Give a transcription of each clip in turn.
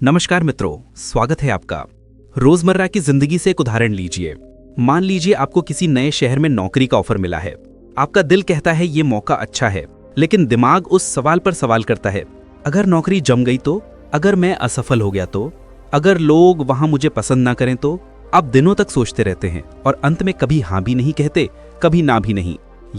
नमस्कार मित्रों, स्वागत है आपका। रोजमर्रा की जिंदगी से एक उदाहरण लीजिए। मान लीजिए आपको किसी नए शहर में नौकरी का ऑफर मिला है। आपका दिल कहता है ये मौका अच्छा है, लेकिन दिमाग उस सवाल पर सवाल करता है, अगर नौकरी जम गई तो, अगर मैं असफल हो गया तो, अगर लोग वहां मुझे पसंद ना करें तो। आप दिनों तक सोचते रहते हैं और अंत में कभी हाँ भी नहीं कहते, कभी ना भी नहीं।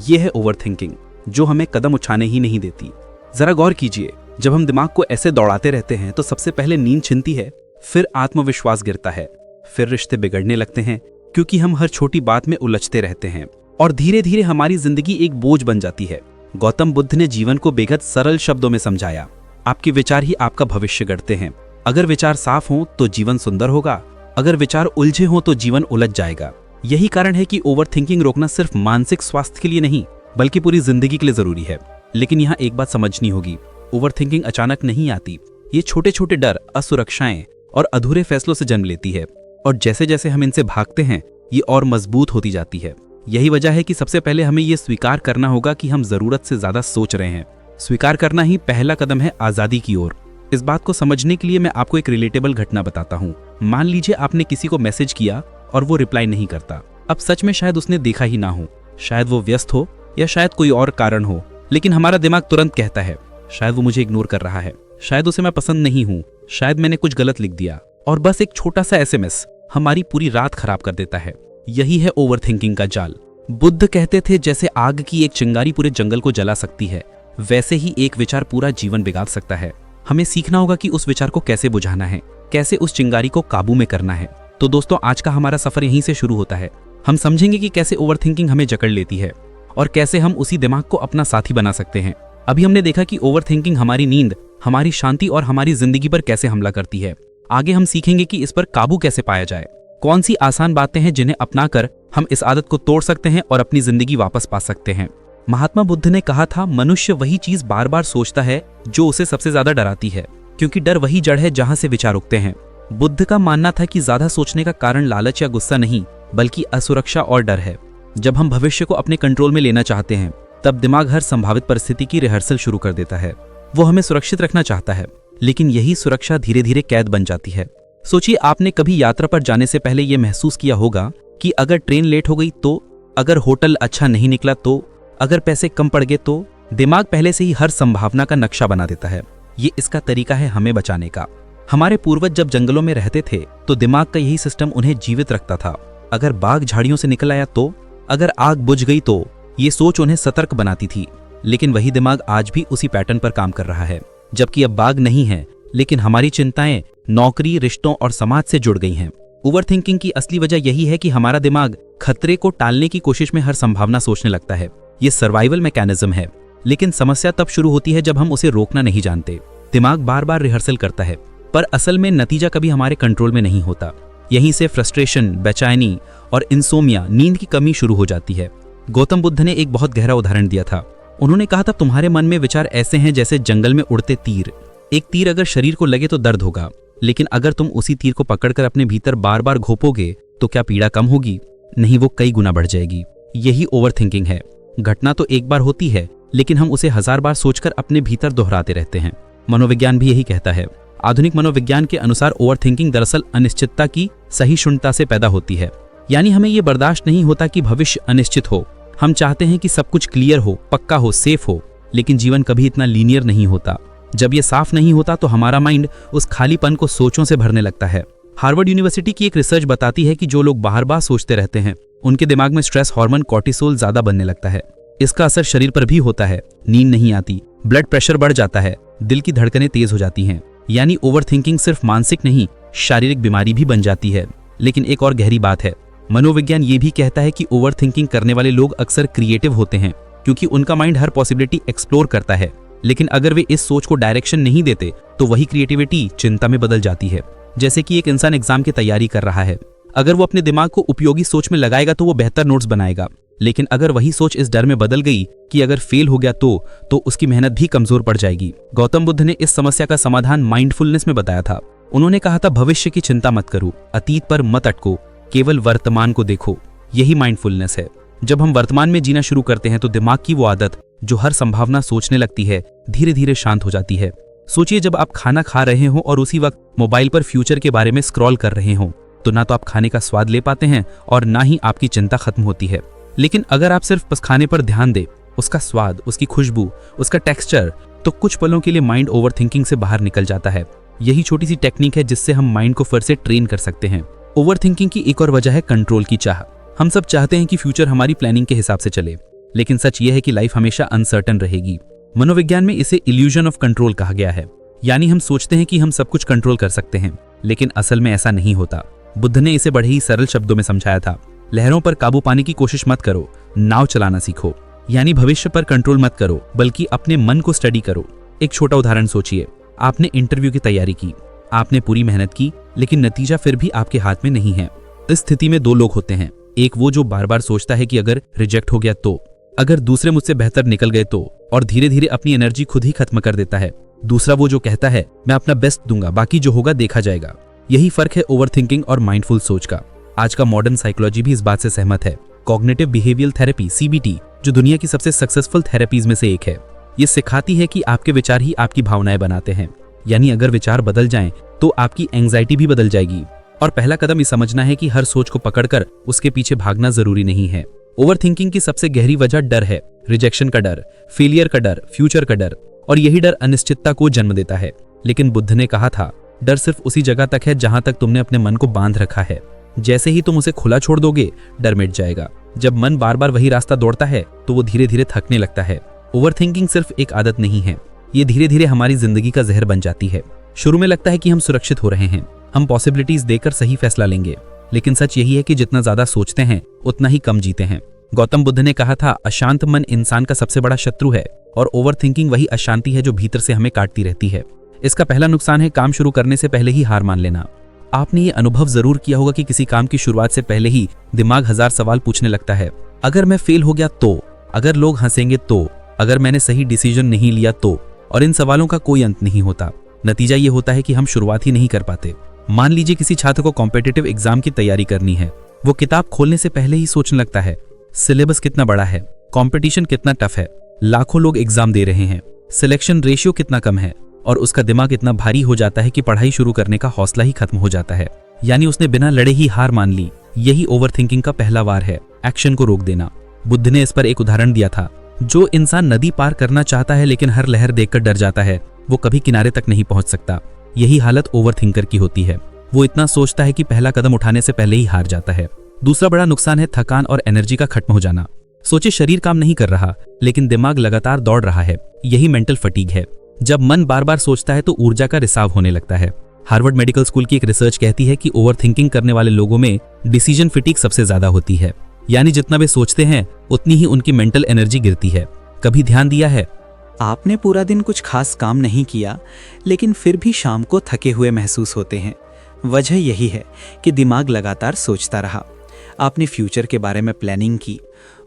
यह है ओवरथिंकिंग, जो हमें कदम उठाने ही नहीं देती। जरा गौर कीजिए, जब हम दिमाग को ऐसे दौड़ाते रहते हैं तो सबसे पहले नींद छिनती है, फिर आत्मविश्वास गिरता है, फिर रिश्ते बिगड़ने लगते हैं क्योंकि हम हर छोटी बात में उलझते रहते हैं और धीरे धीरे हमारी जिंदगी एक बोझ बन जाती है। गौतम बुद्ध ने जीवन को बेहद सरल शब्दों में समझाया, आपके विचार ही आपका भविष्य गढ़ते हैं। अगर विचार साफ हों तो जीवन सुंदर होगा, अगर विचार उलझे हों तो जीवन उलझ जाएगा। यही कारण है कि ओवरथिंकिंग रोकना सिर्फ मानसिक स्वास्थ्य के लिए नहीं बल्कि पूरी जिंदगी के लिए जरूरी है। लेकिन यहाँ एक बात समझनी होगी, ओवरथिंकिंग अचानक नहीं आती। ये छोटे छोटे डर, असुरक्षाएं और अधूरे फैसलों से जन्म लेती है और जैसे जैसे हम इनसे भागते हैं ये और मजबूत होती जाती है। यही वजह है कि सबसे पहले हमें ये स्वीकार करना होगा कि हम जरूरत से ज्यादा सोच रहे हैं। स्वीकार करना ही पहला कदम है आजादी की ओर। इस बात को समझने के लिए मैं आपको एक रिलेटेबल घटना बताता हूँ। मान लीजिए आपने किसी को मैसेज किया और वो रिप्लाई नहीं करता। अब सच में शायद उसने देखा ही ना हो, शायद वो व्यस्त हो या शायद कोई और कारण हो, लेकिन हमारा दिमाग तुरंत कहता है शायद वो मुझे इग्नोर कर रहा है, शायद उसे मैं पसंद नहीं हूं, शायद मैंने कुछ गलत लिख दिया। और बस एक छोटा सा एसएमएस हमारी पूरी रात खराब कर देता है। यही है ओवरथिंकिंग का जाल। बुद्ध कहते थे जैसे आग की एक चिंगारी पूरे जंगल को जला सकती है, वैसे ही एक विचार पूरा जीवन बिगाड़ सकता है। हमें सीखना होगा कि उस विचार को कैसे बुझाना है, कैसे उस चिंगारी को काबू में करना है। तो दोस्तों, आज का हमारा सफर यहीं से शुरू होता है। हम समझेंगे कि कैसे ओवरथिंकिंग हमें जकड़ लेती है और कैसे हम उसी दिमाग को अपना साथी बना सकते हैं। अभी हमने देखा कि ओवरथिंकिंग हमारी नींद, हमारी शांति और हमारी जिंदगी पर कैसे हमला करती है। आगे हम सीखेंगे कि इस पर काबू कैसे पाया जाए, कौन सी आसान बातें हैं जिन्हें अपनाकर हम इस आदत को तोड़ सकते हैं और अपनी जिंदगी वापस पा सकते हैं। महात्मा बुद्ध ने कहा था, मनुष्य वही चीज बार बार सोचता है जो उसे सबसे ज्यादा डराती है, क्योंकि डर वही जड़ है जहां से विचार उगते हैं। बुद्ध का मानना था कि ज्यादा सोचने का कारण लालच या गुस्सा नहीं बल्कि असुरक्षा और डर है। जब हम भविष्य को अपने कंट्रोल में लेना चाहते हैं तब दिमाग हर संभावित परिस्थिति की रिहर्सल शुरू कर देता है। वो हमें सुरक्षित रखना चाहता है, लेकिन यही सुरक्षा धीरे धीरे कैद बन जाती है। सोचिए, आपने कभी यात्रा पर जाने से पहले यह महसूस किया होगा कि अगर ट्रेन लेट हो गई तो, अगर होटल अच्छा नहीं निकला तो, अगर पैसे कम पड़ गए तो। दिमाग पहले से ही हर संभावना का नक्शा बना देता है। ये इसका तरीका है हमें बचाने का। हमारे पूर्वज जब जंगलों में रहते थे तो दिमाग का यही सिस्टम उन्हें जीवित रखता था। अगर बाघ झाड़ियों से निकल आया तो, अगर आग बुझ गई तो, ये सोच उन्हें सतर्क बनाती थी। लेकिन वही दिमाग आज भी उसी पैटर्न पर काम कर रहा है। जबकि अब बाघ नहीं है, लेकिन हमारी चिंताएं नौकरी, रिश्तों और समाज से जुड़ गई हैं। ओवरथिंकिंग की असली वजह यही है कि हमारा दिमाग खतरे को टालने की कोशिश में हर संभावना सोचने लगता है। ये सर्वाइवल मैकेनिज्म है, लेकिन समस्या तब शुरू होती है जब हम उसे रोकना नहीं जानते। दिमाग बार बार रिहर्सल करता है, पर असल में नतीजा कभी हमारे कंट्रोल में नहीं होता। यहीं से फ्रस्ट्रेशन, बेचैनी और इंसोमिया, नींद की कमी शुरू हो जाती है। गौतम बुद्ध ने एक बहुत गहरा उदाहरण दिया था। उन्होंने कहा था, तुम्हारे मन में विचार ऐसे हैं जैसे जंगल में उड़ते तीर। एक तीर अगर शरीर को लगे तो दर्द होगा, लेकिन अगर तुम उसी तीर को पकड़कर अपने भीतर बार बार घोपोगे तो क्या पीड़ा कम होगी? नहीं, वो कई गुना बढ़ जाएगी। यही ओवरथिंकिंग है। घटना तो एक बार होती है, लेकिन हम उसे 1000 बार सोचकर अपने भीतर दोहराते रहते हैं। मनोविज्ञान भी यही कहता है। आधुनिक मनोविज्ञान के अनुसार ओवरथिंकिंग दरअसल अनिश्चितता की सहिष्णुता से पैदा होती है। यानी हमें यह बर्दाश्त नहीं होता कि भविष्य अनिश्चित हो। हम चाहते हैं कि सब कुछ क्लियर हो, पक्का हो, सेफ हो, लेकिन जीवन कभी इतना लीनियर नहीं होता। जब ये साफ नहीं होता तो हमारा माइंड उस खालीपन को सोचों से भरने लगता है। हार्वर्ड यूनिवर्सिटी की एक रिसर्च बताती है कि जो लोग बार बार सोचते रहते हैं उनके दिमाग में स्ट्रेस हार्मोन कॉर्टिसोल ज्यादा बनने लगता है। इसका असर शरीर पर भी होता है। नींद नहीं आती, ब्लड प्रेशर बढ़ जाता है, दिल की धड़कनें तेज हो जाती हैं। यानी ओवरथिंकिंग सिर्फ मानसिक नहीं, शारीरिक बीमारी भी बन जाती है। लेकिन एक और गहरी बात है, मनोविज्ञान ये भी कहता है कि ओवरथिंकिंग करने वाले लोग अक्सर क्रिएटिव होते हैं, क्योंकि उनका माइंड हर पॉसिबिलिटी एक्सप्लोर करता है। लेकिन अगर वे इस सोच को डायरेक्शन नहीं देते तो वही क्रिएटिविटी चिंता में बदल जाती है। जैसे कि एक इंसान एग्जाम की तैयारी कर रहा है, अगर वो अपने दिमाग को उपयोगी सोच में लगाएगा तो वो बेहतर नोट्स बनाएगा। लेकिन अगर वही सोच इस डर में बदल गई कि अगर फेल हो गया तो उसकी मेहनत भी कमजोर पड़ जाएगी। गौतम बुद्ध ने इस समस्या का समाधान माइंडफुलनेस में बताया था। उन्होंने कहा था, भविष्य की चिंता मत करो, अतीत पर मत अटको, केवल वर्तमान को देखो। यही माइंडफुलनेस है। जब हम वर्तमान में जीना शुरू करते हैं तो दिमाग की वो आदत जो हर संभावना सोचने लगती है धीरे धीरे शांत हो जाती है। सोचिए जब आप खाना खा रहे हो और उसी वक्त मोबाइल पर फ्यूचर के बारे में स्क्रॉल कर रहे हो, तो ना तो आप खाने का स्वाद ले पाते हैं और ना ही आपकी चिंता खत्म होती है। लेकिन अगर आप सिर्फ बस खाने पर ध्यान दें, उसका स्वाद, उसकी खुशबू, उसका टेक्सचर, तो कुछ पलों के लिए माइंड ओवरथिंकिंग से बाहर निकल जाता है। यही छोटी सी टेक्निक है जिससे हम माइंड को फिर से ट्रेन कर सकते हैं। ओवरथिंकिंग की एक और वजह है कंट्रोल की चाह। हम सब चाहते हैं कि फ्यूचर हमारी प्लानिंग के हिसाब से चले, लेकिन सच यह है कि लाइफ हमेशा अनसर्टन रहेगी। मनोविज्ञान में इसे इल्यूजन ऑफ कंट्रोल कहा गया है, यानी हम सोचते हैं कि हम सब कुछ कंट्रोल कर सकते हैं, लेकिन असल में ऐसा नहीं होता। बुद्ध ने इसे बड़े ही सरल शब्दों में समझाया था। लहरों पर काबू पाने की कोशिश मत करो, नाव चलाना सीखो। यानी भविष्य पर कंट्रोल मत करो, बल्कि अपने मन को स्टडी करो। एक छोटा उदाहरण सोचिए, आपने इंटरव्यू की तैयारी की, आपने पूरी मेहनत की, लेकिन नतीजा फिर भी आपके हाथ में नहीं है। इस स्थिति में दो लोग होते हैं, एक वो जो बार बार सोचता है कि अगर रिजेक्ट हो गया तो, अगर दूसरे मुझसे बेहतर निकल गए तो, और धीरे धीरे अपनी एनर्जी खुद ही खत्म कर देता है। दूसरा वो जो कहता है मैं अपना बेस्ट दूंगा, बाकी जो होगा देखा जाएगा। यही फर्क है ओवरथिंकिंग और माइंडफुल सोच का। आज का मॉडर्न साइकोलॉजी भी इस बात से सहमत है। कॉग्निटिव बिहेवियरल थेरेपी CBT, जो दुनिया की सबसे सक्सेसफुल थेरेपीज में से एक है, ये सिखाती है कि आपके विचार ही आपकी भावनाएं बनाते हैं। यानी अगर विचार बदल जाएं तो आपकी एंग्जाइटी भी बदल जाएगी। और पहला कदम ये समझना है कि हर सोच को पकड़कर उसके पीछे भागना जरूरी नहीं है। ओवरथिंकिंग की सबसे गहरी वजह डर है, रिजेक्शन का डर, फेलियर का डर, फ्यूचर का डर, और यही डर अनिश्चितता को जन्म देता है। लेकिन बुद्ध ने कहा था, डर सिर्फ उसी जगह तक है जहां तक तुमने अपने मन को बांध रखा है। जैसे ही तुम उसे खुला छोड़ दोगे, डर मिट जाएगा। जब मन बार बार वही रास्ता दौड़ता है तो वो धीरे धीरे थकने लगता है। ओवरथिंकिंग सिर्फ एक आदत नहीं है, ये धीरे धीरे हमारी जिंदगी का जहर बन जाती है। शुरू में लगता है कि हम सुरक्षित हो रहे हैं, हम पॉसिबिलिटीज देकर सही फैसला लेंगे, लेकिन सच यही है कि जितना ज्यादा सोचते हैं उतना ही कम जीते हैं। गौतम बुद्ध ने कहा था, अशांत मन इंसान का सबसे बड़ा शत्रु है, और ओवरथिंकिंग वही अशांति है जो भीतर से हमें काटती रहती है। इसका पहला नुकसान है काम शुरू करने से पहले ही हार मान लेना। आपने ये अनुभव जरूर किया होगा कि किसी काम की शुरुआत से पहले ही दिमाग 1000 सवाल पूछने लगता है। अगर मैं फेल हो गया तो, अगर लोग हंसेंगे तो, अगर मैंने सही डिसीजन नहीं लिया तो, और इन सवालों का कोई अंत नहीं होता। नतीजा ये होता है कि हम शुरुआत ही नहीं कर पाते। मान लीजिए किसी छात्र को कॉम्पिटिटिव एग्जाम की तैयारी करनी है। वो किताब खोलने से पहले ही सोचने लगता है, सिलेबस कितना बड़ा है, कंपटीशन कितना टफ है, लाखों लोग एग्जाम दे रहे हैं, सिलेक्शन रेशियो कितना कम है, और उसका दिमाग इतना भारी हो जाता है कि पढ़ाई शुरू करने का हौसला ही खत्म हो जाता है। यानी उसने बिना लड़े ही हार मान ली। यही ओवरथिंकिंग का पहला वार है, एक्शन को रोक देना। बुद्ध ने इस पर एक उदाहरण दिया था, जो इंसान नदी पार करना चाहता है लेकिन हर लहर देखकर डर जाता है, वो कभी किनारे तक नहीं पहुंच सकता। यही हालत ओवरथिंकर की होती है। वो इतना सोचता है कि पहला कदम उठाने से पहले ही हार जाता है। दूसरा बड़ा नुकसान है थकान और एनर्जी का खत्म हो जाना। सोचिए शरीर काम नहीं कर रहा, लेकिन दिमाग लगातार दौड़ रहा है। यही मेंटल फटीग है। जब मन बार बार सोचता है तो ऊर्जा का रिसाव होने लगता है। हार्वर्ड मेडिकल स्कूल की एक रिसर्च कहती है कि ओवरथिंकिंग करने वाले लोगों में डिसीजन फटीग सबसे ज्यादा होती है। यानी जितना वे सोचते हैं उतनी ही उनकी मेंटल एनर्जी गिरती है। कभी ध्यान दिया है, आपने पूरा दिन कुछ खास काम नहीं किया, लेकिन फिर भी शाम को थके हुए महसूस होते हैं। वजह यही है कि दिमाग लगातार सोचता रहा। आपने फ्यूचर के बारे में प्लानिंग की,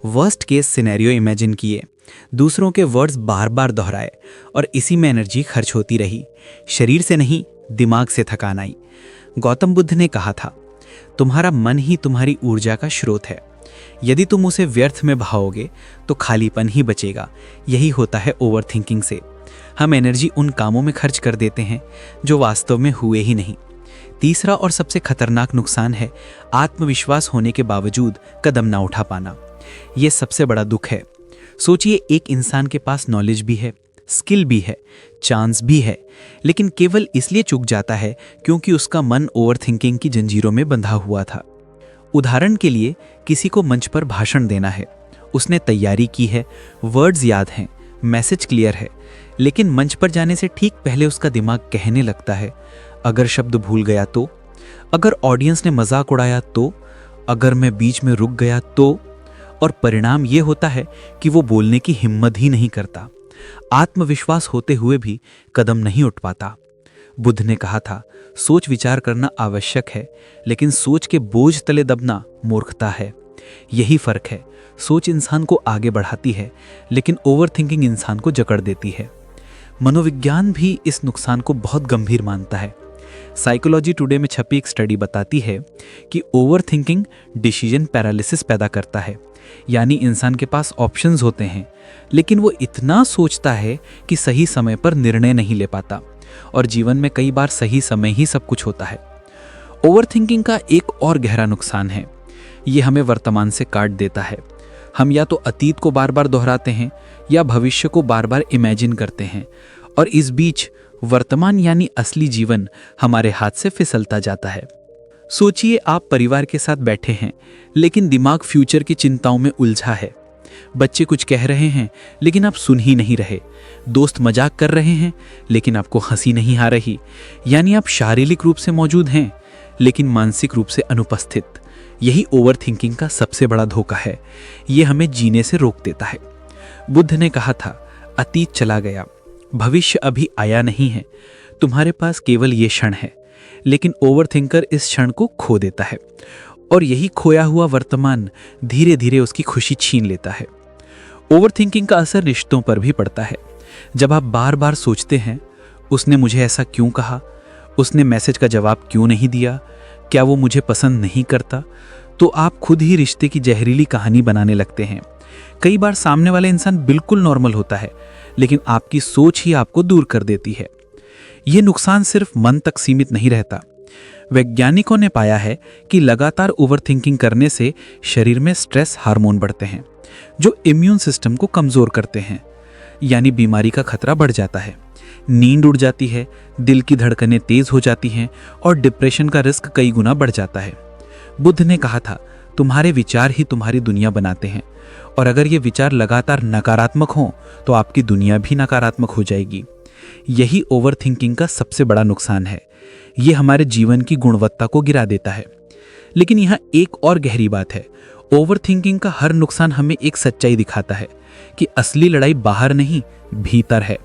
वर्स्ट केस सिनेरियो इमेजिन किए, दूसरों के वर्ड्स बार बार दोहराए, और इसी में एनर्जी खर्च होती रही। शरीर से नहीं, दिमाग से थकान आई। गौतम बुद्ध ने कहा था, तुम्हारा मन ही तुम्हारी ऊर्जा का स्रोत है। यदि तुम उसे व्यर्थ में बहाओगे तो खालीपन ही बचेगा। यही होता है ओवरथिंकिंग से। हम एनर्जी उन कामों में खर्च कर देते हैं जो वास्तव में हुए ही नहीं। तीसरा और सबसे खतरनाक नुकसान है आत्मविश्वास होने के बावजूद कदम ना उठा पाना। यह सबसे बड़ा दुख है। सोचिए, एक इंसान के पास नॉलेज भी है, स्किल भी है, चांस भी है, लेकिन केवल इसलिए चूक जाता है क्योंकि उसका मन ओवरथिंकिंग की जंजीरों में बंधा हुआ था। उदाहरण के लिए, किसी को मंच पर भाषण देना है। उसने तैयारी की है, वर्ड्स याद हैं, मैसेज क्लियर है, लेकिन मंच पर जाने से ठीक पहले उसका दिमाग कहने लगता है, अगर शब्द भूल गया तो, अगर ऑडियंस ने मजाक उड़ाया तो, अगर मैं बीच में रुक गया तो। और परिणाम यह होता है कि वो बोलने की हिम्मत ही नहीं करता। आत्मविश्वास होते हुए भी कदम नहीं उठ पाता। बुद्ध ने कहा था, सोच विचार करना आवश्यक है, लेकिन सोच के बोझ तले दबना मूर्खता है। यही फर्क है। सोच इंसान को आगे बढ़ाती है, लेकिन ओवरथिंकिंग इंसान को जकड़ देती है। मनोविज्ञान भी इस नुकसान को बहुत गंभीर मानता है। साइकोलॉजी टुडे में छपी एक स्टडी बताती है कि ओवर थिंकिंग डिसीजन पैरालिसिस पैदा करता है। यानी इंसान के पास ऑप्शंस होते हैं, लेकिन वो इतना सोचता है कि सही समय पर निर्णय नहीं ले पाता, और जीवन में कई बार सही समय ही सब कुछ होता है। ओवर थिंकिंग का एक और गहरा नुकसान है, ये हमें वर्तमान से काट देता है। हम या तो अतीत को बार बार दोहराते हैं या भविष्य को बार बार इमेजिन करते हैं, और इस बीच वर्तमान यानी असली जीवन हमारे हाथ से फिसलता जाता है। सोचिए, आप परिवार के साथ बैठे हैं, लेकिन दिमाग फ्यूचर की चिंताओं में उलझा है। बच्चे कुछ कह रहे हैं, लेकिन आप सुन ही नहीं रहे। दोस्त मजाक कर रहे हैं, लेकिन आपको हंसी नहीं आ रही। यानी आप शारीरिक रूप से मौजूद हैं, लेकिन मानसिक रूप से अनुपस्थित। यही ओवर थिंकिंग का सबसे बड़ा धोखा है। ये हमें जीने से रोक देता है। बुद्ध ने कहा था, अतीत चला गया, भविष्य अभी आया नहीं है, तुम्हारे पास केवल ये क्षण है। लेकिन ओवर थिंकर इस क्षण को खो देता है, और यही खोया हुआ वर्तमान धीरे धीरे उसकी खुशी छीन लेता है। ओवर थिंकिंग का असर रिश्तों पर भी पड़ता है। जब आप बार बार सोचते हैं, उसने मुझे ऐसा क्यों कहा, उसने मैसेज का जवाब क्यों नहीं दिया, क्या वो मुझे पसंद नहीं करता, तो आप खुद ही रिश्ते की जहरीली कहानी बनाने लगते हैं। कई बार सामने वाला इंसान बिल्कुल नॉर्मल होता है, लेकिन आपकी सोच ही आपको दूर कर देती है। ये नुकसान सिर्फ मन तक सीमित नहीं रहता। वैज्ञानिकों ने पाया है कि लगातार ओवरथिंकिंग करने से शरीर में स्ट्रेस हार्मोन बढ़ते हैं, जो इम्यून सिस्टम को कमजोर करते हैं। यानी बीमारी का खतरा बढ़ जाता है, नींद उड़ जाती है, दिल की धड़कनें तेज हो जाती हैं, और डिप्रेशन का रिस्क कई गुना बढ़ जाता है। बुद्ध ने कहा था, तुम्हारे विचार ही तुम्हारी दुनिया बनाते हैं, और अगर ये विचार लगातार नकारात्मक हों तो आपकी दुनिया भी नकारात्मक हो जाएगी। यही ओवर थिंकिंग का सबसे बड़ा नुकसान है। ये हमारे जीवन की गुणवत्ता को गिरा देता है। लेकिन यहाँ एक और गहरी बात है, ओवर थिंकिंग का हर नुकसान हमें एक सच्चाई दिखाता है कि असली लड़ाई बाहर नहीं, भीतर है।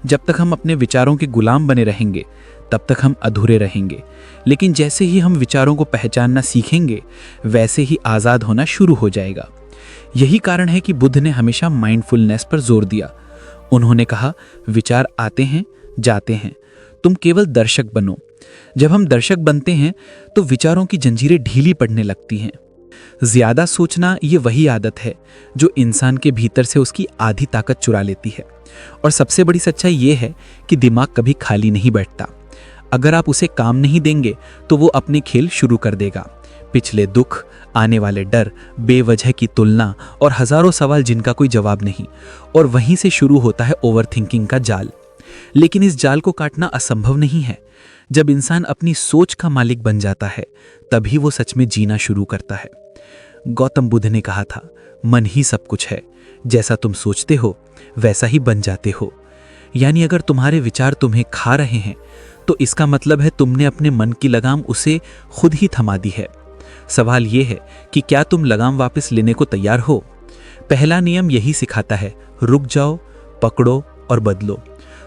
जब तक हम अपने विचारों के गुलाम बने रहेंगे, तब तक हम अधूरे रहेंगे। लेकिन जैसे ही हम विचारों को पहचानना सीखेंगे, वैसे ही आज़ाद होना शुरू हो जाएगा। यही कारण है कि बुद्ध ने हमेशा माइंडफुलनेस पर जोर दिया। उन्होंने कहा, विचार आते हैं, जाते हैं, तुम केवल दर्शक बनो। जब हम दर्शक बनते हैं तो विचारों की जंजीरें ढीली पड़ने लगती हैं। ज्यादा सोचना ये वही आदत है जो इंसान के भीतर से उसकी आधी ताकत चुरा लेती है। और सबसे बड़ी सच्चाई ये है कि दिमाग कभी खाली नहीं बैठता। अगर आप उसे काम नहीं देंगे तो वो अपने खेल शुरू कर देगा। पिछले दुख, आने वाले डर, बेवजह की तुलना और हजारों सवाल जिनका कोई जवाब नहीं, और वहीं से शुरू होता है ओवरथिंकिंग का जाल। लेकिन इस जाल को काटना असंभव नहीं है। जब इंसान अपनी सोच का मालिक बन जाता है, तभी वो सच में जीना शुरू करता है। गौतम बुद्ध ने कहा था, मन ही सब कुछ है, जैसा तुम सोचते हो वैसा ही बन जाते हो। यानी अगर तुम्हारे विचार तुम्हें खा रहे हैं तो इसका मतलब है तुमने अपने मन की लगाम उसे खुद ही थमा दी है। सवाल यह है कि क्या तुम लगाम वापस लेने को तैयार हो? पहला नियम यही सिखाता है, रुक जाओ, पकड़ो और बदलो।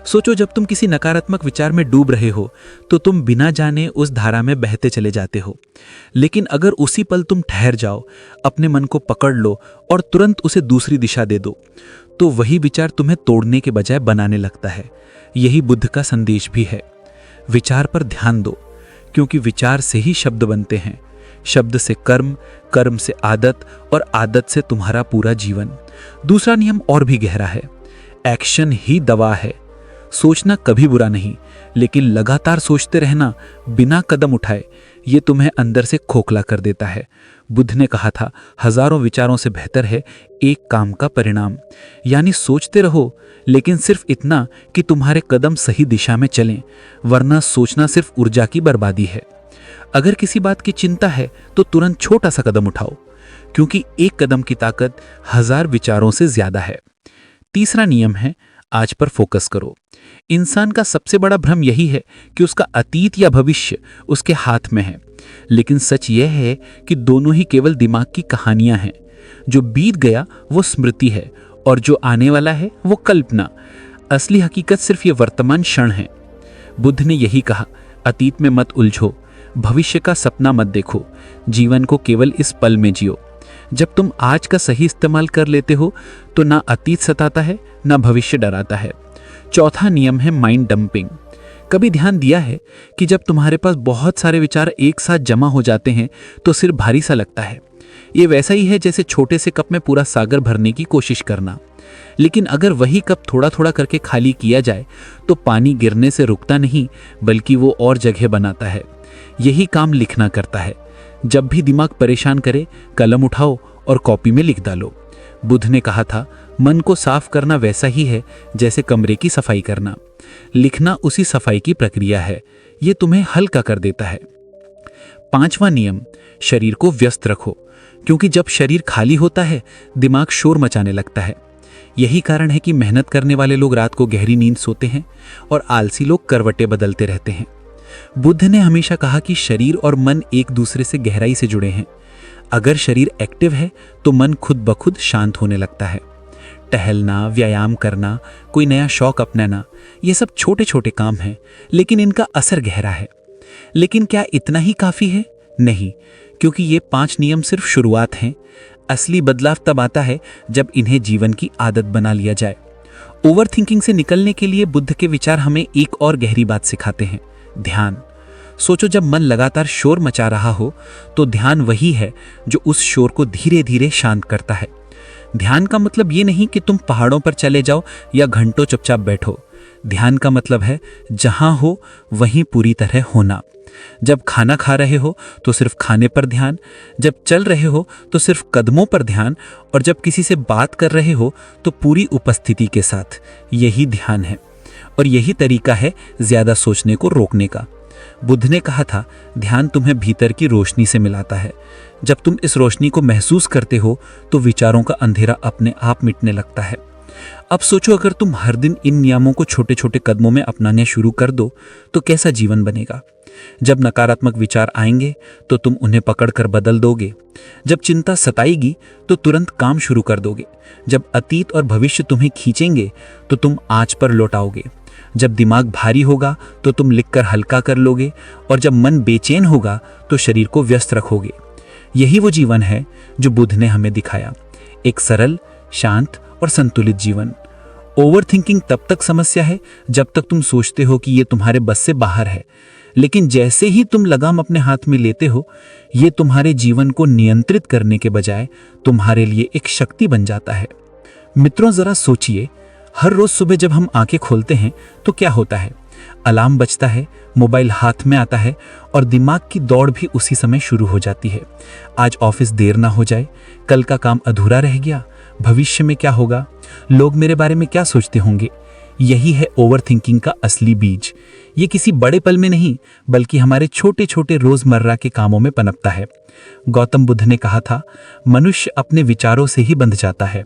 सोचो, जब तुम किसी नकारात्मक विचार में डूब रहे हो तो तुम बिना जाने उस धारा में बहते चले जाते हो। लेकिन अगर उसी पल तुम ठहर जाओ, अपने मन को पकड़ लो और तुरंत उसे दूसरी दिशा दे दो, तो वही विचार तुम्हें तोड़ने के बजाय बनाने लगता है। यही बुद्ध का संदेश भी है। विचार पर ध्यान दो, क्योंकि विचार से ही शब्द बनते हैं, शब्द से कर्म, कर्म से आदत और आदत से तुम्हारा पूरा जीवन। दूसरा नियम और भी गहरा है, एक्शन ही दवा है। सोचना कभी बुरा नहीं, लेकिन लगातार सोचते रहना बिना कदम उठाए, ये तुम्हें अंदर से खोखला कर देता है। बुद्ध ने कहा था, हजारों विचारों से बेहतर है एक काम का परिणाम। यानी सोचते रहो, लेकिन सिर्फ इतना कि तुम्हारे कदम सही दिशा में चलें, वरना सोचना सिर्फ ऊर्जा की बर्बादी है। अगर किसी बात की चिंता है तो तुरंत छोटा सा कदम उठाओ, क्योंकि एक कदम की ताकत 1000 विचारों से ज्यादा है। तीसरा नियम है, आज पर फोकस करो। इंसान का सबसे बड़ा भ्रम यही है कि उसका अतीत या भविष्य उसके हाथ में है, लेकिन सच यह है कि दोनों ही केवल दिमाग की कहानियां हैं। जो बीत गया वो स्मृति है, और जो आने वाला है वो कल्पना। असली हकीकत सिर्फ ये वर्तमान क्षण है। बुद्ध ने यही कहा, अतीत में मत उलझो, भविष्य का सपना मत देखो, जीवन को केवल इस पल में जियो। जब तुम आज का सही इस्तेमाल कर लेते हो तो ना अतीत सताता है, ना भविष्य डराता है। चौथा नियम है माइंड डंपिंग। कभी ध्यान दिया है कि जब तुम्हारे पास बहुत सारे विचार एक साथ जमा हो जाते हैं तो सिर भारी सा लगता है। ये वैसा ही है जैसे छोटे से कप में पूरा सागर भरने की कोशिश करना। लेकिन अगर वही कप थोड़ा थोड़ा करके खाली किया जाए तो पानी गिरने से रुकता नहीं, बल्कि वो और जगह बनाता है। यही काम लिखना करता है। जब भी दिमाग परेशान करे, कलम उठाओ और कॉपी में लिख डालो। बुद्ध ने कहा था, मन को साफ करना वैसा ही है जैसे कमरे की सफाई करना। लिखना उसी सफाई की प्रक्रिया है। ये तुम्हें हल्का कर देता है। 5वां नियम, शरीर को व्यस्त रखो, क्योंकि जब शरीर खाली होता है दिमाग शोर मचाने लगता है। यही कारण है कि मेहनत करने वाले लोग रात को गहरी नींद सोते हैं और आलसी लोग करवटें बदलते रहते हैं। बुद्ध ने हमेशा कहा कि शरीर और मन एक दूसरे से गहराई से जुड़े हैं। अगर शरीर एक्टिव है तो मन खुद ब खुद शांत होने लगता है। टहलना, व्यायाम करना, कोई नया शौक अपनाना, ये सब छोटे छोटे काम हैं, लेकिन इनका असर गहरा है। लेकिन क्या इतना ही काफ़ी है? नहीं, क्योंकि ये 5 नियम सिर्फ शुरुआत हैं। असली बदलाव तब आता है जब इन्हें जीवन की आदत बना लिया जाए। ओवर थिंकिंग से निकलने के लिए बुद्ध के विचार हमें एक और गहरी बात सिखाते हैं, ध्यान। सोचो, जब मन लगातार शोर मचा रहा हो तो ध्यान वही है जो उस शोर को धीरे धीरे शांत करता है। ध्यान का मतलब ये नहीं कि तुम पहाड़ों पर चले जाओ या घंटों चुपचाप बैठो। ध्यान का मतलब है जहां हो वहीं पूरी तरह होना। जब खाना खा रहे हो तो सिर्फ खाने पर ध्यान, जब चल रहे हो तो सिर्फ कदमों पर ध्यान, और जब किसी से बात कर रहे हो तो पूरी उपस्थिति के साथ। यही ध्यान है और यही तरीका है ज्यादा सोचने को रोकने का। बुद्ध ने कहा था, ध्यान तुम्हें भीतर की रोशनी से मिलाता है। जब तुम इस रोशनी को महसूस करते हो तो विचारों का अंधेरा अपने आप मिटने लगता है। अब सोचो, अगर तुम हर दिन इन नियमों को छोटे छोटे कदमों में अपनाने शुरू कर दो तो कैसा जीवन बनेगा। जब नकारात्मक विचार आएंगे तो तुम उन्हें पकड़कर बदल दोगे। जब चिंता सताएगी तो तुरंत काम शुरू कर दोगे। जब अतीत और भविष्य तुम्हें खींचेंगे तो तुम आज पर लौटाओगे। जब दिमाग भारी होगा तो तुम लिखकर हल्का कर लोगे, और जब मन बेचैन होगा तो शरीर को व्यस्त रखोगे। यही वो जीवन है जो बुद्ध ने हमें दिखाया, एक सरल, शांत और संतुलित जीवन। ओवर थिंकिंग तब तक समस्या है जब तक तुम सोचते हो कि ये तुम्हारे बस से बाहर है, लेकिन जैसे ही तुम लगाम अपने हाथ में लेते हो, ये तुम्हारे जीवन को नियंत्रित करने के बजाय तुम्हारे लिए एक शक्ति बन जाता है। मित्रों, जरा सोचिए, हर रोज सुबह जब हम आंखें खोलते हैं तो क्या होता है? अलार्म बजता है, मोबाइल हाथ में आता है और दिमाग की दौड़ भी उसी समय शुरू हो जाती है। आज ऑफिस देर ना हो जाए, कल का काम अधूरा रह गया, भविष्य में क्या होगा, लोग मेरे बारे में क्या सोचते होंगे। यही है ओवर थिंकिंग का असली बीज। ये किसी बड़े पल में नहीं, बल्कि हमारे छोटे छोटे रोजमर्रा के कामों में पनपता है। गौतम बुद्ध ने कहा था, मनुष्य अपने विचारों से ही बंध जाता है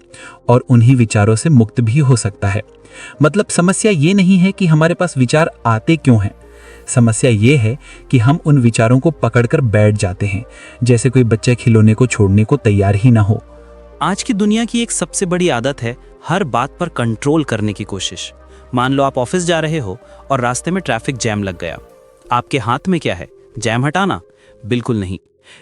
और उन्हीं विचारों से मुक्त भी हो सकता है। मतलब समस्या ये नहीं है कि हमारे पास विचार आते क्यों हैं, समस्या ये है कि हम उन विचारों को पकड़कर बैठ जाते हैं, जैसे कोई बच्चा खिलौने को छोड़ने को तैयार ही ना हो। आज की दुनिया की एक सबसे बड़ी आदत है हर बात पर कंट्रोल करने की कोशिश। मान लो आप ऑफिस जा रहे हो और रास्ते में ट्रैफिक जैम लग गया। आपके हाथ में क्या है? जैम हटाना? बिल्कुल नहीं।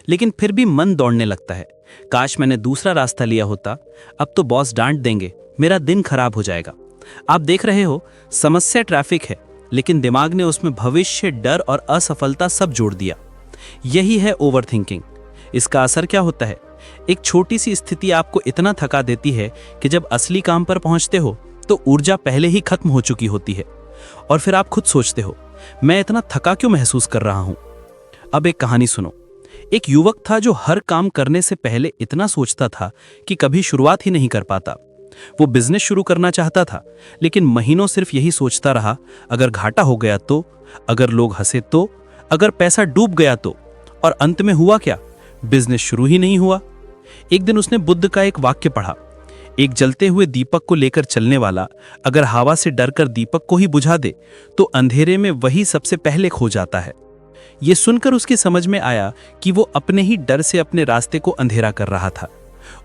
लेकिन फिर भी मन दौड़ने लगता है, काश मैंने दूसरा रास्ता लिया होता, अब तो बॉस डांट देंगे, मेरा दिन खराब हो जाएगा। आप देख रहे हो, समस्या ट्रैफिक है, लेकिन दिमाग ने उसमें भविष्य, डर और असफलता सब जोड़ दिया। यही है ओवर थिंकिंग। इसका असर क्या होता है? एक छोटी सी स्थिति आपको इतना थका देती है कि जब असली काम पर पहुंचते हो तो ऊर्जा पहले ही खत्म हो चुकी होती है, और फिर आप खुद सोचते हो, मैं इतना थका क्यों महसूस कर रहा हूं। अब एक कहानी सुनो। एक युवक था जो हर काम करने से पहले इतना सोचता था कि कभी शुरुआत ही नहीं कर पाता। वो बिजनेस शुरू करना चाहता था, लेकिन महीनों सिर्फ यही सोचता रहा, अगर घाटा हो गया तो, अगर लोग हंसे तो, अगर पैसा डूब गया तो। और अंत में हुआ क्या? बिजनेस शुरू ही नहीं हुआ। एक दिन उसने बुद्ध का एक वाक्य पढ़ा, एक जलते हुए दीपक को लेकर चलने वाला अगर हवा से डरकर दीपक को ही बुझा दे तो अंधेरे में वही सबसे पहले खो जाता है। यह सुनकर उसकी समझ में आया कि वो अपने ही डर से अपने रास्ते को अंधेरा कर रहा था।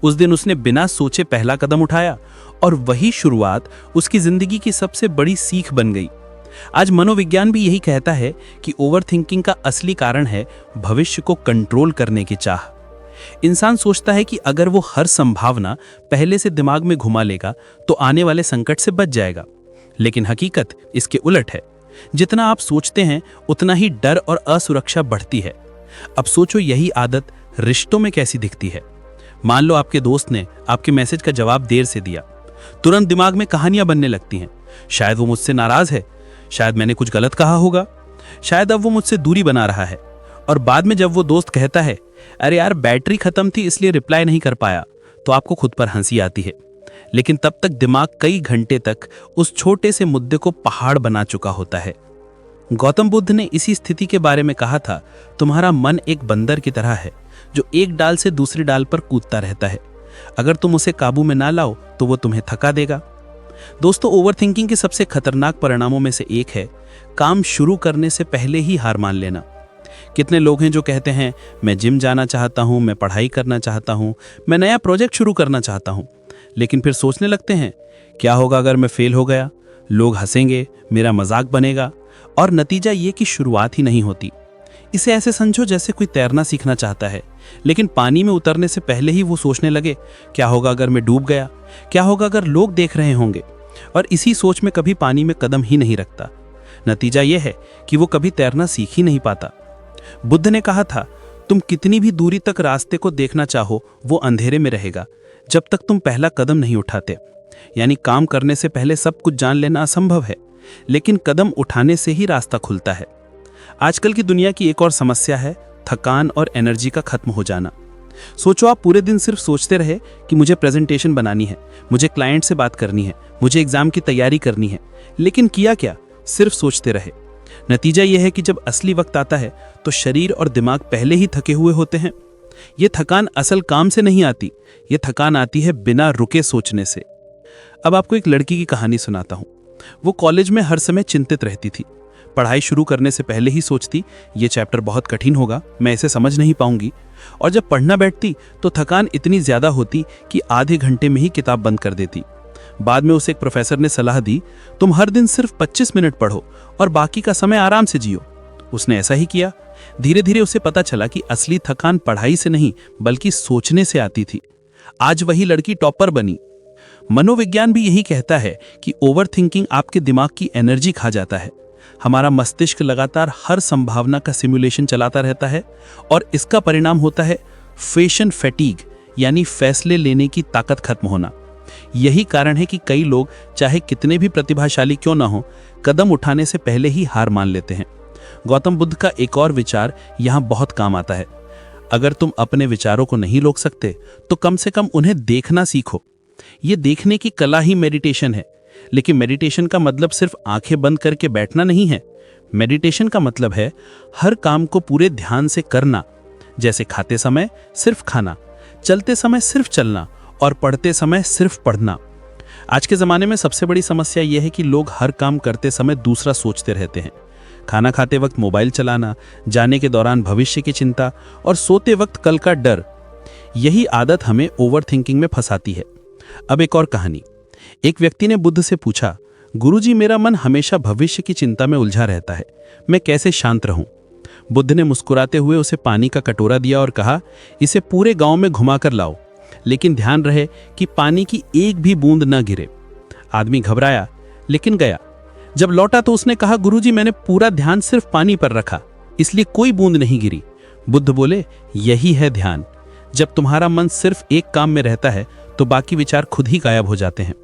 उस दिन उसने बिना सोचे पहला कदम उठाया और वही शुरुआत उसकी जिंदगी की सबसे बड़ी सीख बन गई। आज मनोविज्ञान भी यही कहता है कि ओवरथिंकिंग का असली कारण है भविष्य को कंट्रोल करने की चाह। इंसान सोचता है कि अगर वो हर संभावना पहले से दिमाग में घुमा लेगा तो आने वाले संकट से बच जाएगा, लेकिन हकीकत इसके उलट है। जितना आप सोचते हैं उतना ही डर और असुरक्षा बढ़ती है। अब सोचो यही आदत रिश्तों में कैसी दिखती है। मान लो आपके दोस्त ने आपके मैसेज का जवाब देर से दिया, तुरंत दिमाग में कहानियां बनने लगती हैं। शायद वो मुझसे नाराज है, शायद मैंने कुछ गलत कहा होगा, शायद अब वो मुझसे दूरी बना रहा है। और बाद में जब वो दोस्त कहता है अरे यार बैटरी खत्म थी इसलिए रिप्लाई नहीं कर पाया, तो आपको खुद पर हंसी आती है। लेकिन तब तक दिमाग कई घंटे तक उस छोटे से मुद्दे को पहाड़ बना चुका होता है। गौतम बुद्ध ने इसी स्थिति के बारे में कहा था, तुम्हारा मन एक बंदर की तरह है जो एक डाल से दूसरी डाल पर कूदता रहता है। अगर तुम उसे काबू में ना लाओ तो वो तुम्हें थका देगा। दोस्तों, ओवरथिंकिंग के सबसे खतरनाक परिणामों में से एक है काम शुरू करने से पहले ही हार मान लेना। कितने लोग हैं जो कहते हैं मैं जिम जाना चाहता हूं, मैं पढ़ाई करना चाहता हूं, मैं नया प्रोजेक्ट शुरू करना चाहता हूं, लेकिन फिर सोचने लगते हैं क्या होगा अगर मैं फेल हो गया, लोग हंसेंगे, मेरा मजाक बनेगा, और नतीजा ये कि शुरुआत ही नहीं होती। इसे ऐसे समझो जैसे कोई तैरना सीखना चाहता है, लेकिन पानी में उतरने से पहले ही वो सोचने लगे क्या होगा अगर मैं डूब गया, क्या होगा अगर लोग देख रहे होंगे, और इसी सोच में कभी पानी में कदम ही नहीं रखता। नतीजा यह है कि वो कभी तैरना सीख ही नहीं पाता। बुद्ध ने कहा था, तुम कितनी भी दूरी तक रास्ते को देखना चाहो वो अंधेरे में रहेगा जब तक तुम पहला कदम नहीं उठाते। यानी काम करने से पहले सब कुछ जान लेना असंभव है, लेकिन कदम उठाने से ही रास्ता खुलता है। आजकल की दुनिया की एक और समस्या है थकान और एनर्जी का खत्म हो जाना। सोचो आप पूरे दिन सिर्फ सोचते रहे कि मुझे प्रेजेंटेशन बनानी है, मुझे क्लाइंट से बात करनी है, मुझे एग्जाम की तैयारी करनी है, लेकिन किया क्या? सिर्फ सोचते रहे। नतीजा यह है कि जब असली वक्त आता है तो शरीर और दिमाग पहले ही थके हुए होते हैं। यह थकान असल काम से नहीं आती, यह थकान आती है बिना रुके सोचने से। अब आपको एक लड़की की कहानी सुनाता हूं। वो कॉलेज में हर समय चिंतित रहती थी। पढ़ाई शुरू करने से पहले ही सोचती ये चैप्टर बहुत कठिन होगा, मैं इसे समझ नहीं पाऊंगी, और जब पढ़ना बैठती तो थकान इतनी ज्यादा होती कि आधे घंटे में ही किताब बंद कर देती। बाद में उसे एक प्रोफेसर ने सलाह दी, तुम हर दिन सिर्फ 25 मिनट पढ़ो और बाकी का समय आराम से जियो। उसने ऐसा ही किया। धीरे धीरे उसे पता चला कि असली थकान पढ़ाई से नहीं बल्कि सोचने से आती थी। आज वही लड़की टॉपर बनी। मनोविज्ञान भी यही कहता है कि ओवरथिंकिंग आपके दिमाग की एनर्जी खा जाता है। हमारा मस्तिष्क लगातार हर संभावना का सिमुलेशन चलाता रहता है और इसका परिणाम होता है फेशन फैटीग, यानी फैसले लेने की ताकत खत्म होना। यही कारण है कि कई लोग चाहे कितने भी प्रतिभाशाली क्यों ना हो, कदम उठाने से पहले ही हार मान लेते हैं। गौतम बुद्ध का एक और विचार यहाँ बहुत काम आता है। अगर तुम अपने विचारों को नहीं रोक सकते तो कम से कम उन्हें देखना सीखो। ये देखने की कला ही मेडिटेशन है। लेकिन मेडिटेशन का मतलब सिर्फ आंखें बंद करके बैठना नहीं है। मेडिटेशन का मतलब है हर काम को पूरे ध्यान से करना, जैसे खाते समय सिर्फ खाना, चलते समय सिर्फ चलना और पढ़ते समय सिर्फ पढ़ना। आज के ज़माने में सबसे बड़ी समस्या यह है कि लोग हर काम करते समय दूसरा सोचते रहते हैं। खाना खाते वक्त मोबाइल चलाना, जाने के दौरान भविष्य की चिंता और सोते वक्त कल का डर, यही आदत हमें ओवरथिंकिंग में फंसाती है। अब एक और कहानी। एक व्यक्ति ने बुद्ध से पूछा, गुरुजी मेरा मन हमेशा भविष्य की चिंता में उलझा रहता है, मैं कैसे शांत रहूं? बुद्ध ने मुस्कुराते हुए उसे पानी का कटोरा दिया और कहा, इसे पूरे गांव में घुमाकर लाओ, लेकिन ध्यान रहे कि पानी की एक भी बूंद न गिरे। आदमी घबराया लेकिन गया। जब लौटा तो उसने कहा, गुरुजी मैंने पूरा ध्यान सिर्फ पानी पर रखा, इसलिए कोई बूंद नहीं गिरी। बुद्ध बोले, यही है ध्यान। जब तुम्हारा मन सिर्फ एक काम में रहता है तो बाकी विचार खुद ही गायब हो जाते हैं।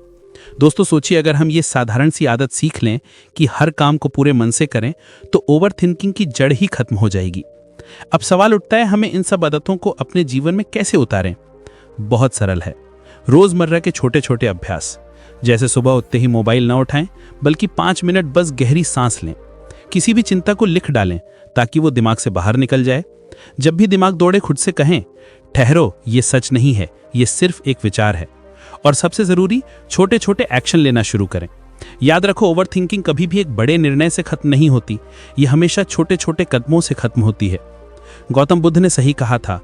दोस्तों सोचिए, अगर हम ये साधारण सी आदत सीख लें कि हर काम को पूरे मन से करें तो ओवरथिंकिंग की जड़ ही खत्म हो जाएगी। अब सवाल उठता है, हमें इन सब आदतों को अपने जीवन में कैसे उतारें? बहुत सरल है। रोजमर्रा के छोटे छोटे अभ्यास, जैसे सुबह उठते ही मोबाइल न उठाएं बल्कि 5 मिनट बस गहरी सांस लें। किसी भी चिंता को लिख डालें ताकि वो दिमाग से बाहर निकल जाए। जब भी दिमाग दौड़े खुद से कहें, ठहरो, ये सच नहीं है, ये सिर्फ एक विचार है। और सबसे जरूरी, छोटे छोटे एक्शन लेना शुरू करें। याद रखो, ओवरथिंकिंग कभी भी एक बड़े निर्णय से खत्म नहीं होती, ये हमेशा छोटे छोटे कदमों से खत्म होती है। गौतम बुद्ध ने सही कहा था,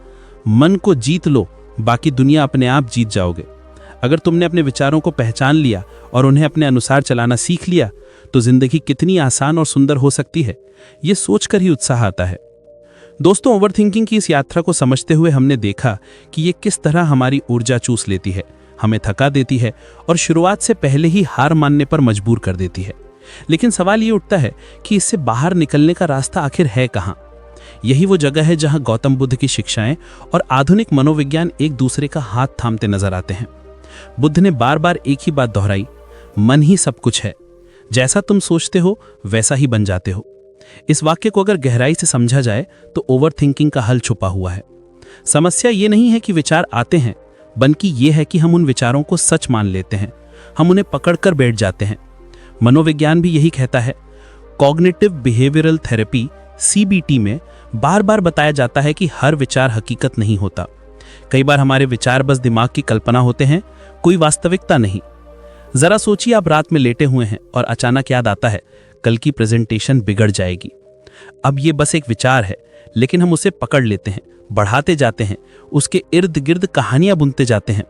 मन को जीत लो, बाकी दुनिया अपने आप जीत जाओगे। अगर तुमने अपने विचारों को पहचान लिया और उन्हें अपने अनुसार चलाना सीख लिया तो जिंदगी कितनी आसान और सुंदर हो सकती है, ये सोचकर ही उत्साह आता है। दोस्तों, ओवरथिंकिंग की इस यात्रा को समझते हुए हमने देखा कि ये किस तरह हमारी ऊर्जा चूस लेती है, हमें थका देती है और शुरुआत से पहले ही हार मानने पर मजबूर कर देती है। लेकिन सवाल ये उठता है कि इससे बाहर निकलने का रास्ता आखिर है कहाँ? यही वो जगह है जहां गौतम बुद्ध की शिक्षाएं और आधुनिक मनोविज्ञान एक दूसरे का हाथ थामते नजर आते हैं। बुद्ध ने बार बार एक ही बात दोहराई, मन ही सब कुछ है, जैसा तुम सोचते हो वैसा ही बन जाते हो। इस वाक्य को अगर गहराई से समझा जाए तो ओवर थिंकिंग का हल छुपा हुआ है। समस्या ये नहीं है कि विचार आते हैं, बल्कि ये है कि हम उन विचारों को सच मान लेते हैं, हम उन्हें पकड़कर बैठ जाते हैं। मनोविज्ञान भी यही कहता है। कॉग्निटिव बिहेवियरल थेरेपी CBT में बार बार बताया जाता है कि हर विचार हकीकत नहीं होता। कई बार हमारे विचार बस दिमाग की कल्पना होते हैं, कोई वास्तविकता नहीं। जरा सोचिए, आप रात में लेटे हुए हैं और अचानक याद आता है कल की प्रेजेंटेशन बिगड़ जाएगी। अब ये बस एक विचार है, लेकिन हम उसे पकड़ लेते हैं, बढ़ाते जाते हैं, उसके इर्द गिर्द कहानियां बुनते जाते हैं।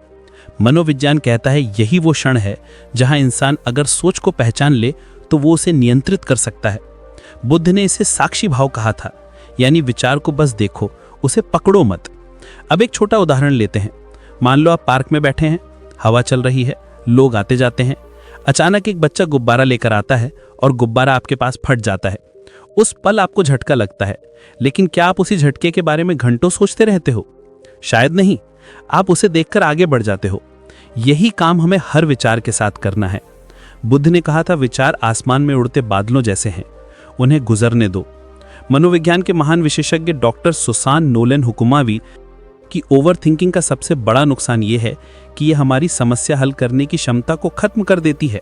मनोविज्ञान कहता है यही वो क्षण है जहां इंसान अगर सोच को पहचान ले तो वो उसे नियंत्रित कर सकता है। बुद्ध ने इसे साक्षी भाव कहा था, यानी विचार को बस देखो, उसे पकड़ो मत। अब एक छोटा उदाहरण लेते हैं। मान लो आप पार्क में बैठे हैं, हवा चल रही है, लोग आते जाते हैं। अचानक एक बच्चा गुब्बारा लेकर आता है और गुब्बारा आपके पास फट जाता है। उस पल आपको झटका लगता है, लेकिन क्या आप उसी झटके के बारे में घंटों सोचते रहते हो? शायद नहीं। आप उसे देखकर आगे बढ़ जाते हो। यही काम हमें हर विचार के साथ करना है। बुद्ध ने कहा था विचार आसमान में उड़ते बादलों जैसे हैं, उन्हें गुजरने दो। मनोविज्ञान के महान विशेषज्ञ डॉक्टर सुसान नोलन हुकुमावी कि ओवर थिंकिंग का सबसे बड़ा नुकसान यह है कि यह हमारी समस्या हल करने की क्षमता को खत्म कर देती है।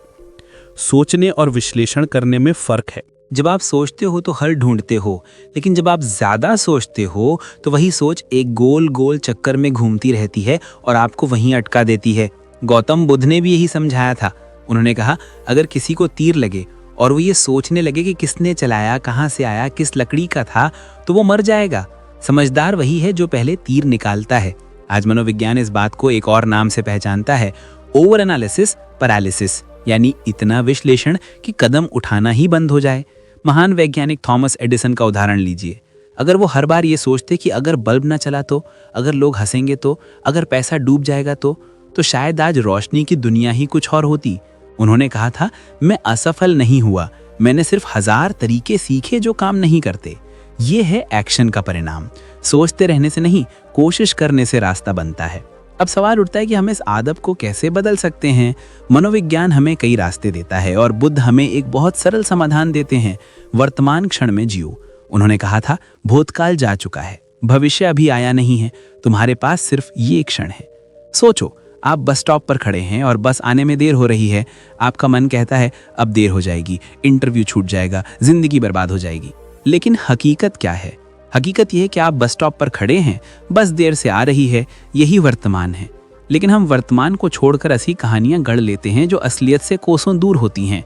सोचने और विश्लेषण करने में फर्क है। जब आप सोचते हो तो हल ढूंढते हो, लेकिन जब आप ज्यादा सोचते हो तो वही सोच एक गोल गोल चक्कर में घूमती रहती है और आपको वहीं अटका देती है। गौतम बुद्ध ने भी यही समझाया था। उन्होंने कहा अगर किसी को तीर लगे और वो ये सोचने लगे कि किसने चलाया, कहाँ से आया, किस लकड़ी का था, तो वो मर जाएगा। समझदार वही है जो पहले तीर निकालता है। आज मनोविज्ञान इस बात को एक और नाम से पहचानता है, ओवर एनालिसिस पैरालिसिस, यानी इतना विश्लेषण कि कदम उठाना ही बंद हो जाए। महान वैज्ञानिक थॉमस एडिसन का उदाहरण लीजिए। अगर वो हर बार ये सोचते कि अगर बल्ब ना चला तो, अगर लोग हंसेंगे तो, अगर पैसा डूब जाएगा तो शायद आज रोशनी की दुनिया ही कुछ और होती। उन्होंने कहा था मैं असफल नहीं हुआ, मैंने सिर्फ 1000 तरीके सीखे जो काम नहीं करते। ये है एक्शन का परिणाम। सोचते रहने से नहीं, कोशिश करने से रास्ता बनता है। अब सवाल उठता है कि हम इस आदत को कैसे बदल सकते हैं। मनोविज्ञान हमें कई रास्ते देता है और बुद्ध हमें एक बहुत सरल समाधान देते हैं। वर्तमान क्षण में जियो। उन्होंने कहा था भूतकाल जा चुका है, भविष्य अभी आया नहीं है, तुम्हारे पास सिर्फ ये क्षण है। सोचो, आप बस स्टॉप पर खड़े हैं और बस आने में देर हो रही है। आपका मन कहता है अब देर हो जाएगी, इंटरव्यू छूट जाएगा, जिंदगी बर्बाद हो जाएगी। लेकिन हकीकत क्या है? हकीकत यह है कि आप बस स्टॉप पर खड़े हैं, बस देर से आ रही है, यही वर्तमान है। लेकिन हम वर्तमान को छोड़कर ऐसी कहानियां गढ़ लेते हैं जो असलियत से कोसों दूर होती हैं।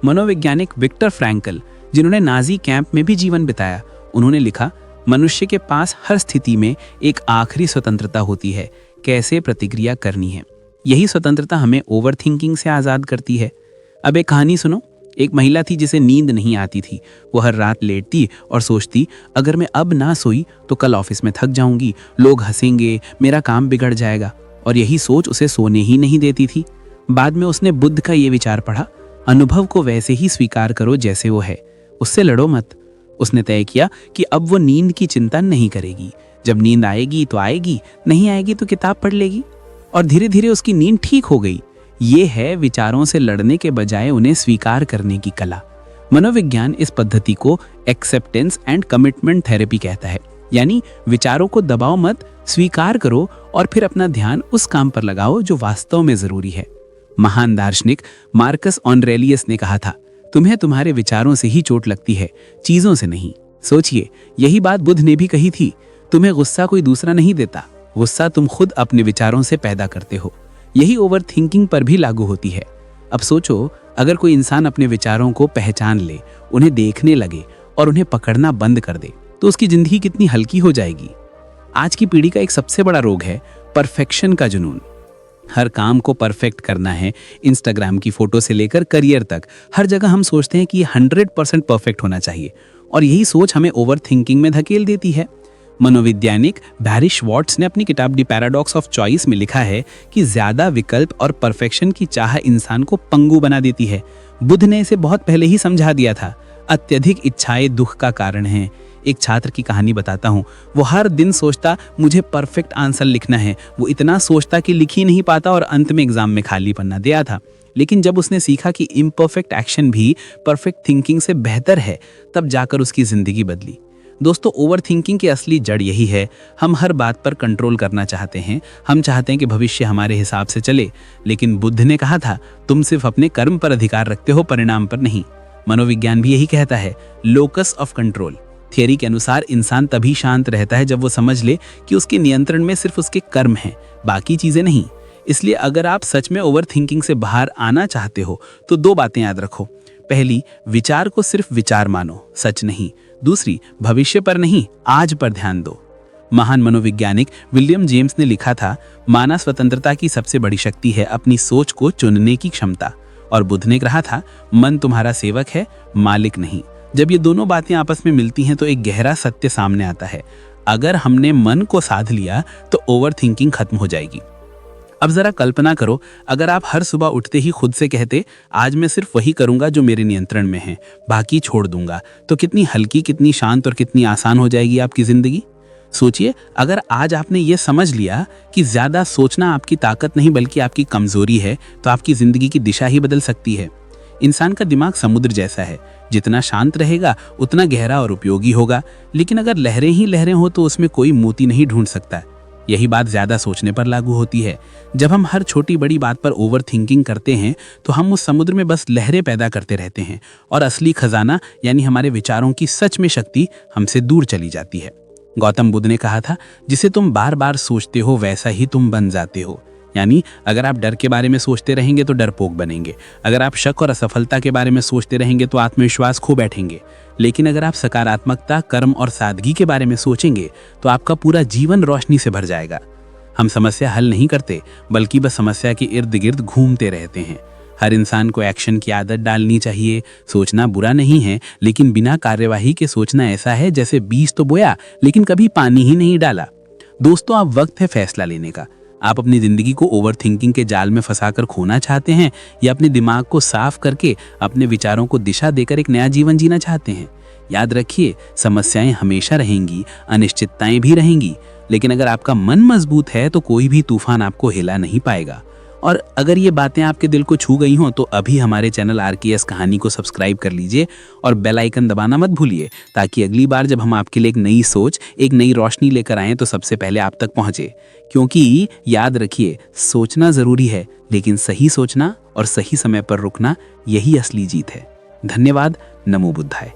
मनोवैज्ञानिक विक्टर फ्रैंकल, जिन्होंने नाजी कैंप में भी जीवन बिताया, उन्होंने लिखा मनुष्य के पास हर स्थिति में एक आखिरी स्वतंत्रता होती है, कैसे प्रतिक्रिया करनी है। यही स्वतंत्रता हमें ओवर थिंकिंग से आज़ाद करती है। अब एक कहानी सुनो। एक महिला थी जिसे नींद नहीं आती थी। वो हर रात लेटती और सोचती अगर मैं अब ना सोई तो कल ऑफिस में थक जाऊंगी, लोग हंसेंगे, मेरा काम बिगड़ जाएगा। और यही सोच उसे सोने ही नहीं देती थी। बाद में उसने बुद्ध का ये विचार पढ़ा, अनुभव को वैसे ही स्वीकार करो जैसे वो है, उससे लड़ो मत। उसने तय किया कि अब वो नींद की चिंता नहीं करेगी। जब नींद आएगी तो आएगी, नहीं आएगी तो किताब पढ़ लेगी। और धीरे धीरे उसकी नींद ठीक हो गई। ये है विचारों से लड़ने के बजाय उन्हें स्वीकार करने की कला। मनोविज्ञान इस पद्धति को एक्सेप्टेंस एंड कमिटमेंट थेरेपी कहता है, यानी विचारों को दबाओ मत, स्वीकार करो और फिर अपना ध्यान उस काम पर लगाओ जो वास्तव में जरूरी है। महान दार्शनिक मार्कस ऑरेलियस ने कहा था, तुम्हें तुम्हारे विचारों से ही चोट लगती है, चीजों से नहीं। सोचिए, यही बात बुद्ध ने भी कही थी, तुम्हें गुस्सा कोई दूसरा नहीं देता, गुस्सा तुम खुद अपने विचारों से पैदा करते हो। यही ओवर थिंकिंग पर भी लागू होती है। अब सोचो, अगर कोई इंसान अपने विचारों को पहचान ले, उन्हें देखने लगे और उन्हें पकड़ना बंद कर दे, तो उसकी जिंदगी कितनी हल्की हो जाएगी। आज की पीढ़ी का एक सबसे बड़ा रोग है परफेक्शन का जुनून। हर काम को परफेक्ट करना है, इंस्टाग्राम की फोटो से लेकर करियर तक हर जगह हम सोचते हैं कि 100% परफेक्ट होना चाहिए, और यही सोच हमें ओवर थिंकिंग में धकेल देती है। मनोवैज्ञानिक बैरी श्वार्ट्ज ने अपनी किताब द पैराडॉक्स ऑफ चॉइस में लिखा है कि ज्यादा विकल्प और परफेक्शन की चाह इंसान को पंगु बना देती है। बुद्ध ने इसे बहुत पहले ही समझा दिया था। अत्यधिक इच्छाएं दुख का कारण हैं। एक छात्र की कहानी बताता हूँ। वो हर दिन सोचता मुझे परफेक्ट आंसर लिखना है। वो इतना सोचता कि लिख ही नहीं पाता और अंत में एग्जाम में खाली पन्ना दिया था। लेकिन जब उसने सीखा कि इम्परफेक्ट एक्शन भी परफेक्ट थिंकिंग से बेहतर है, तब जाकर उसकी जिंदगी बदली। दोस्तों, ओवर थिंकिंग की असली जड़ यही है। हम हर बात पर कंट्रोल करना चाहते हैं। हम चाहते हैं कि भविष्य हमारे हिसाब से चले। लेकिन बुद्ध ने कहा था, तुम सिर्फ अपने कर्म पर अधिकार रखते हो, परिणाम पर नहीं। मनोविज्ञान भी यही कहता है, लोकस ऑफ कंट्रोल। थियरी के अनुसार इंसान तभी शांत रहता है जब वो समझ ले कि उसके नियंत्रण में सिर्फ उसके कर्म हैं, बाकी चीजें नहीं। इसलिए अगर आप सच में ओवर थिंकिंग से बाहर आना चाहते हो तो 2 बातें याद रखो। पहली, विचार को सिर्फ विचार मानो, सच नहीं। दूसरी, भविष्य पर नहीं, आज पर ध्यान दो। महान मनोवैज्ञानिक विलियम जेम्स ने लिखा था, मानव स्वतंत्रता की सबसे बड़ी शक्ति है अपनी सोच को चुनने की क्षमता। और बुद्ध ने कहा था, मन तुम्हारा सेवक है, मालिक नहीं। जब ये दोनों बातें आपस में मिलती हैं तो एक गहरा सत्य सामने आता है। अगर हमने मन को साध लिया तो ओवर थिंकिंग खत्म हो जाएगी। अब जरा कल्पना करो, अगर आप हर सुबह उठते ही खुद से कहते, आज मैं सिर्फ वही करूंगा जो मेरे नियंत्रण में है, बाकी छोड़ दूंगा, तो कितनी हल्की, कितनी शांत और कितनी आसान हो जाएगी आपकी जिंदगी। सोचिए, अगर आज आपने ये समझ लिया कि ज्यादा सोचना आपकी ताकत नहीं बल्कि आपकी कमजोरी है, तो आपकी जिंदगी की दिशा ही बदल सकती है। इंसान का दिमाग समुद्र जैसा है, जितना शांत रहेगा उतना गहरा और उपयोगी होगा। लेकिन अगर लहरें ही लहरें हो तो उसमें कोई मोती नहीं ढूंढ सकता। यही बात ज्यादा सोचने पर लागू होती है। जब हम हर छोटी बड़ी बात पर ओवर थिंकिंग करते हैं तो हम उस समुद्र में बस लहरें पैदा करते रहते हैं और असली खजाना यानी हमारे विचारों की सच में शक्ति हमसे दूर चली जाती है। गौतम बुद्ध ने कहा था, जिसे तुम बार बार सोचते हो वैसा ही तुम बन जाते हो। यानी अगर आप डर के बारे में सोचते रहेंगे तो डरपोक बनेंगे। अगर आप शक और असफलता के बारे में सोचते रहेंगे तो आत्मविश्वास खो बैठेंगे। लेकिन अगर आप सकारात्मकता, कर्म और सादगी के बारे में सोचेंगे तो आपका पूरा जीवन रोशनी से भर जाएगा। हम समस्या हल नहीं करते बल्कि बस समस्या के इर्द गिर्द घूमते रहते हैं। हर इंसान को एक्शन की आदत डालनी चाहिए। सोचना बुरा नहीं है, लेकिन बिना कार्यवाही के सोचना ऐसा है जैसे बीज तो बोया लेकिन कभी पानी ही नहीं डाला। दोस्तों, अब वक्त है फैसला लेने का। आप अपनी जिंदगी को ओवर थिंकिंग के जाल में फंसाकर खोना चाहते हैं या अपने दिमाग को साफ करके अपने विचारों को दिशा देकर एक नया जीवन जीना चाहते हैं? याद रखिए, समस्याएं हमेशा रहेंगी, अनिश्चितताएं भी रहेंगी, लेकिन अगर आपका मन मजबूत है तो कोई भी तूफान आपको हिला नहीं पाएगा। और अगर ये बातें आपके दिल को छू गई हों तो अभी हमारे चैनल RKS कहानी को सब्सक्राइब कर लीजिए और बेल आइकन दबाना मत भूलिए, ताकि अगली बार जब हम आपके लिए एक नई सोच, एक नई रोशनी लेकर आएं तो सबसे पहले आप तक पहुंचे। क्योंकि याद रखिए, सोचना जरूरी है, लेकिन सही सोचना और सही समय पर रुकना, यही असली जीत है। धन्यवाद। नमो बुद्धाय।